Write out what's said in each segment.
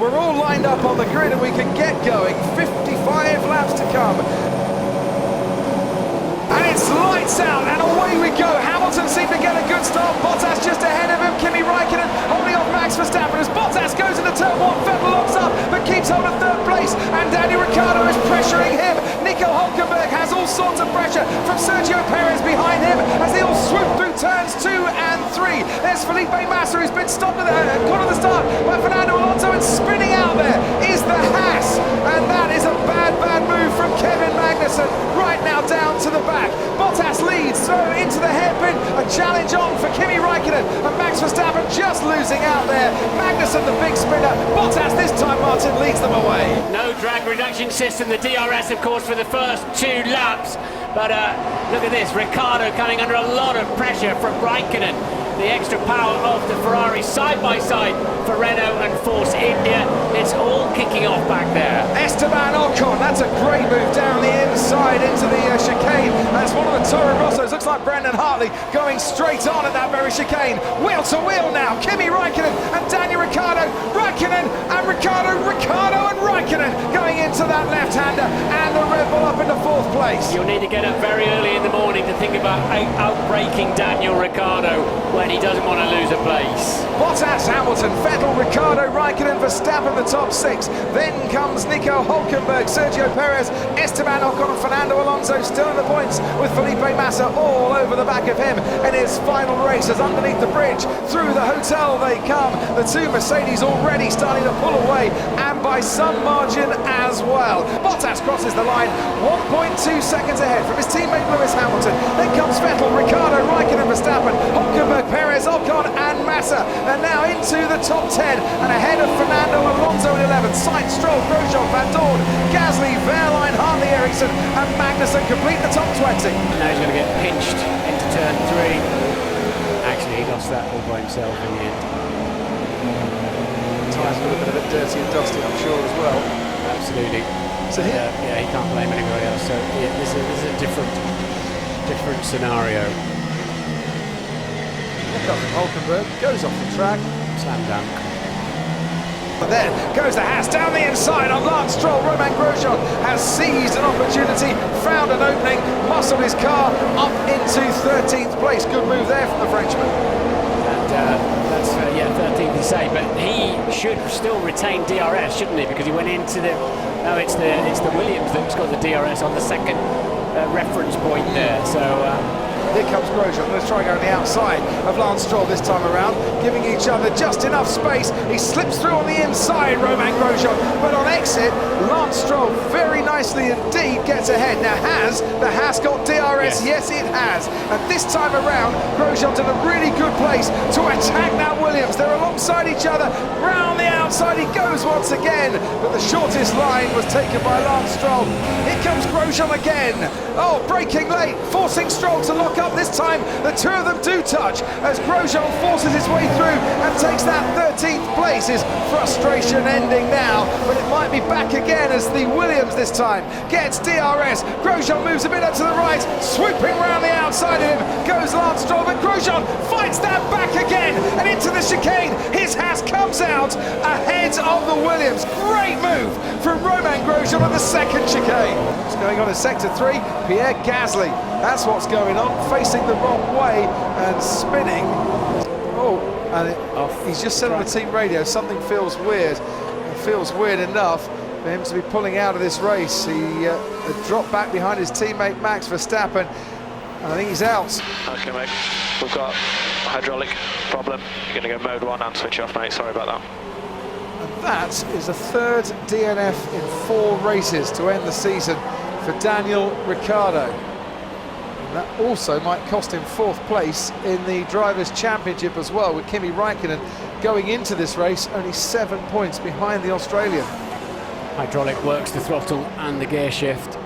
We're all lined up on the grid and we can get going. 55 laps to come. And it's lights out and away we go. Hamilton seemed to get a good start. Bottas just ahead of him. Kimi Raikkonen holding off Max Verstappen as Bottas goes into turn one. Vettel locks up but keeps hold of third place. And Daniel Ricciardo is pressuring him. Nico Hülkenberg has all sorts of pressure from Sergio Perez behind him as they all swoop through turns 2 and 3. There's Felipe Massa who's been stopped at the start by Fernando Alonso, and spinning out there is the Haas. And that is a bad move from Kevin Magnussen. Right now down to the back. Bottas leads, throw into the hairpin. A challenge on for Kimi Raikkonen and Max Verstappen just losing out there. Magnussen the big spinner. Bottas this time, Martin, leads them away. No drag reduction system, the DRS of course for the first 2 laps. But look at this, Ricciardo coming under a lot of pressure from Raikkonen. The extra power of the Ferrari side by side for Renault and Force India. It's all kicking off back there. Esteban Ocon, that's a great move down the inside into the chicane. That's one of the Toro Rossos. Looks like Brendan Hartley going straight on at that very chicane. Wheel to wheel now. Kimi Raikkonen and Daniel Ricciardo. Raikkonen and Ricciardo and Raikkonen going into that left-hander, and the Red Bull up into 4th place. You'll need to get up very early in the morning to think about outbraking Daniel Ricciardo when he doesn't want to lose a place. Bottas, Hamilton, Vettel, Ricciardo, Raikkonen, Verstappen the top 6. Then comes Nico Hülkenberg, Sergio Perez, Esteban Ocon and Fernando Alonso still in the points with Felipe Massa all over the back of him in his final race as underneath the bridge. Through the hotel they come. The 2 Mercedes already starting to pull away, and by some margin as well. Bottas crosses the line 1.2 seconds ahead from his teammate Lewis Hamilton. Then comes Vettel, Ricciardo, Raikkonen, Verstappen, Hülkenberg, Perez, Ocon and Massa. And now into the top 10 and ahead of Fernando Alonso in 11th. Sainz, Stroll, Grosjean, Van Dorn, Gasly, Wehrlein, Hartley, Ericsson and Magnussen complete the top 20. Now he's going to get pinched into turn 3. Actually, he lost that all by himself in the end. Tyres a little bit dirty and dusty, I'm sure, as well. Absolutely. So here, yeah, he can't blame anybody else. So yeah, this is a different scenario. Hülkenberg goes off the track. Slam dunk. But then goes the Haas down the inside on Lance Stroll. Romain Grosjean has seized an opportunity, found an opening, muscled his car up into 13th place. Good move there from the Frenchman. And that's 13th to say, but he should still retain DRS, shouldn't he? Because he went into the. No, it's the Williams that's got the DRS on the second reference point there. So. Here comes Grosjean, going to try and go on the outside of Lance Stroll this time around, giving each other just enough space. He slips through on the inside, Romain Grosjean, but on exit, Lance Stroll very nicely indeed gets ahead. Now has the Haas got DRS? Yes, it has. And this time around, Grosjean's in a really good place to attack that Williams. They're alongside each other, round the outside he goes once again, but the shortest line was taken by Lance Stroll. Here comes Grosjean again. Oh, braking late, forcing Stroll to lock up. This time the 2 of them do touch as Grosjean forces his way through and takes that 13th place. His frustration ending now, but it might be back again as the Williams this time gets DRS. Grosjean moves a bit up to the right, swooping around the outside of him goes Lance Stroll, but Grosjean fights that back again and into the chicane. His Haas comes out ahead of the Williams. Great move from Romain Grosjean on the second chicane. What's going on in sector 3? Pierre Gasly. That's what's going on, facing the wrong way and spinning. Oh, and he's just said on the team radio something feels weird. It feels weird enough for him to be pulling out of this race. He had dropped back behind his teammate Max Verstappen. I think he's out. Okay, mate. We've got a hydraulic problem. You're going to go mode 1 and switch off, mate. Sorry about that. And that is a 3rd DNF in 4 races to end the season for Daniel Ricciardo. And that also might cost him 4th place in the Drivers' Championship as well, with Kimi Raikkonen going into this race only 7 points behind the Australian. Hydraulic works the throttle and the gear shift.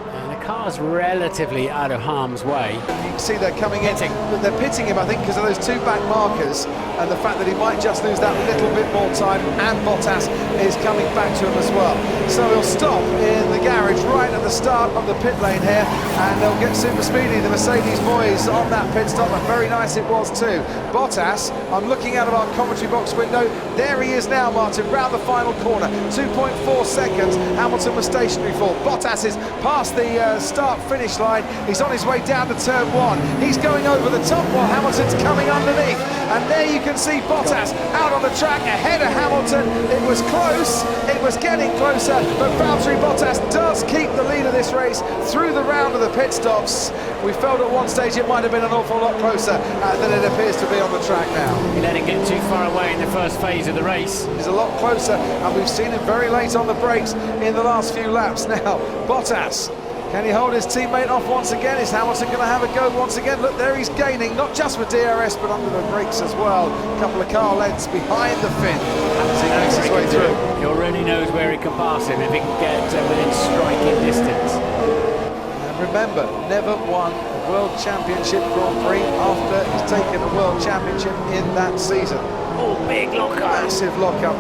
And the car's relatively out of harm's way. You can see they're coming in, but they're pitting him, I think, because of those 2 back markers. and the fact that he might just lose that little bit more time, and Bottas is coming back to him as well. So he'll stop in the garage right at the start of the pit lane here, and they'll get super speedy, the Mercedes boys, on that pit stop, and very nice it was too. Bottas, I'm looking out of our commentary box window, there he is now, Martin, round the final corner, 2.4 seconds Hamilton was stationary for. Bottas is past the start-finish line, he's on his way down to turn 1, he's going over the top while Hamilton's coming underneath, and there you can see Bottas out on the track ahead of Hamilton. It was close, it was getting closer, but Valtteri Bottas does keep the lead of this race through the round of the pit stops. We felt at one stage it might have been an awful lot closer than it appears to be on the track now. He let it get too far away in the first phase of the race. He's a lot closer, and we've seen him very late on the brakes in the last few laps. Now, Bottas, can he hold his teammate off once again? Is Hamilton going to have a go once again? Look, there he's gaining, not just with DRS, but under the brakes as well. A couple of car lengths behind the fin as he makes his way through. He already knows where he can pass him if he can get within striking distance. And remember, never won a World Championship Grand Prix after he's taken a World Championship in that season. Oh, big lockup. Massive lockup.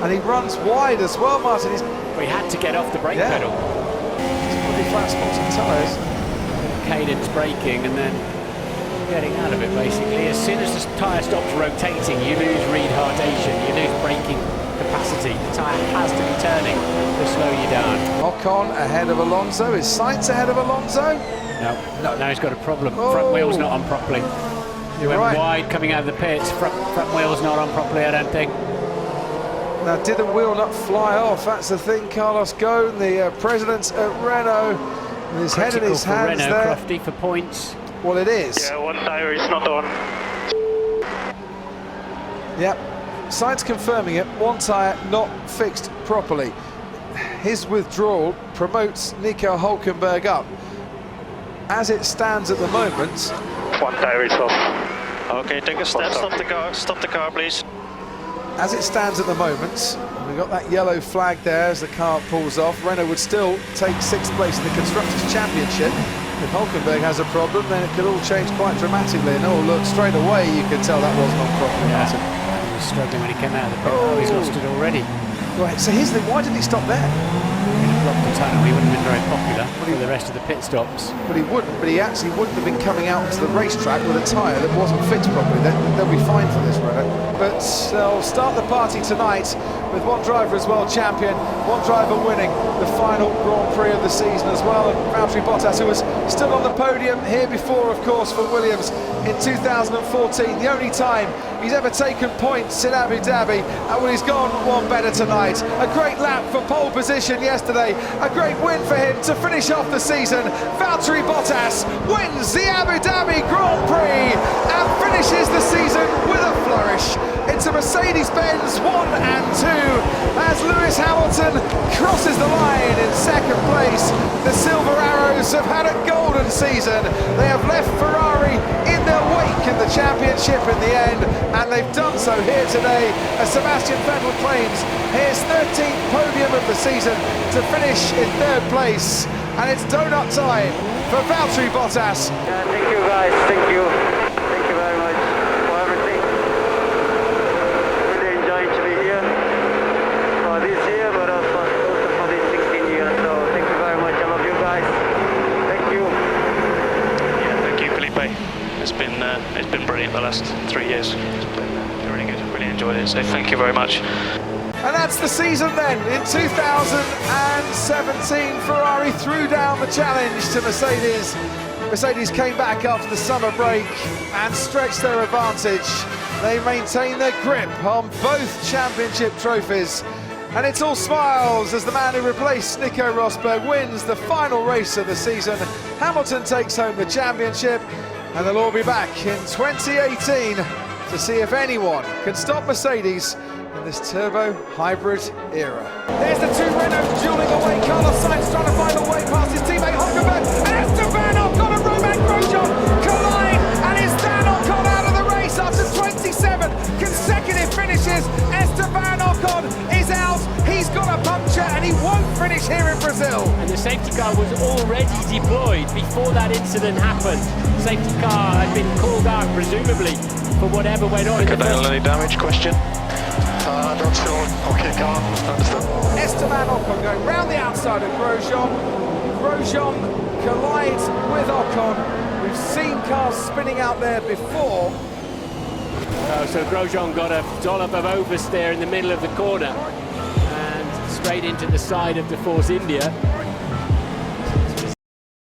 And he runs wide as well, Martin. We had to get off the brake pedal. Flat spots and tyres. Cadence braking and then getting out of it basically. As soon as the tyre stops rotating, you lose retardation, you lose braking capacity. The tyre has to be turning to slow you down. Ocon ahead of Alonso. Is Sainz ahead of Alonso? No, now he's got a problem. Front wheel's not on properly. He went wide coming out of the pits. Front wheel's not on properly, I don't think. Now, did the wheel not fly off? That's the thing. Carlos Ghosn, the president at Renault, with his head in his hands Renault, there. Crofty, for points. Well, it is. Yeah, one tyre is not on. Yep. Sainz confirming it. One tyre not fixed properly. His withdrawal promotes Nico Hülkenberg up. As it stands at the moment, One tyre is off. Okay, take a step. Stop the car. Stop the car, please. as it stands at the moment, we've got that yellow flag there as the car pulls off. Renault would still take 6th place in the Constructors' Championship. If Hülkenberg has a problem, then it could all change quite dramatically. And oh, look, straight away you could tell that wasn't on properly. He was struggling when he came out of the pit. Oh, he's lost it already. Right, so here's the, why didn't he stop there? Blocked the tunnel, he wouldn't have been very popular for the rest of the pit stops. But he wouldn't, but he actually wouldn't have been coming out to the racetrack with a tyre that wasn't fixed properly. They'll be fine for this, Renault. But they'll start the party tonight with one driver as world champion, one driver winning the final Grand Prix of the season as well. And Valtteri Bottas, who was still on the podium here before, of course, for Williams in 2014, the only time he's ever taken points in Abu Dhabi, and well, he's gone one better tonight. A great lap for pole position yesterday, a great win for him to finish off the season. Valtteri Bottas wins the Abu Dhabi Grand Prix and finishes the season with a flourish into Mercedes-Benz 1 and 2 as Lewis Hamilton crosses the line in 2nd place. The Silver Arrows have had a golden season. They have left Ferrari in their wake in the championship in the end, and they've done so here today as Sebastian Vettel claims his 13th podium of the season to finish in 3rd place. And it's donut time for Valtteri Bottas. Yeah, thank you guys, thank you. Thank you very much for everything. Really enjoying to be here for this year, but also for these 16 years. So thank you very much. I love you guys. Thank you. Yeah, thank you, Felipe. It's been brilliant the last 3 years. It's been really good. Really enjoyed it. So thank you very much. And that's the season then. In 2017, Ferrari threw down the challenge to Mercedes. Mercedes came back after the summer break and stretched their advantage. They maintained their grip on both championship trophies. And it's all smiles as the man who replaced Nico Rosberg wins the final race of the season. Hamilton takes home the championship, and they'll all be back in 2018 to see if anyone can stop Mercedes in this turbo hybrid era. There's the two Renaults dueling away. Carlos Sainz trying to find a way past his teammate Hülkenberg, and Esteban Ocon and Romain Grosjean collide, and Esteban Ocon out of the race after 27 consecutive finishes. Esteban Ocon is out. He's got a puncture and he won't finish here in Brazil. And the safety car was already deployed before that incident happened. Safety car had been called out, presumably, for whatever went on in the first. Any damage question? Not sure. Okay, calm. Understood. Esteban Ocon going round the outside of Grosjean. Grosjean collides with Ocon. We've seen cars spinning out there before. So Grosjean got a dollop of oversteer in the middle of the corner and straight into the side of the Force India.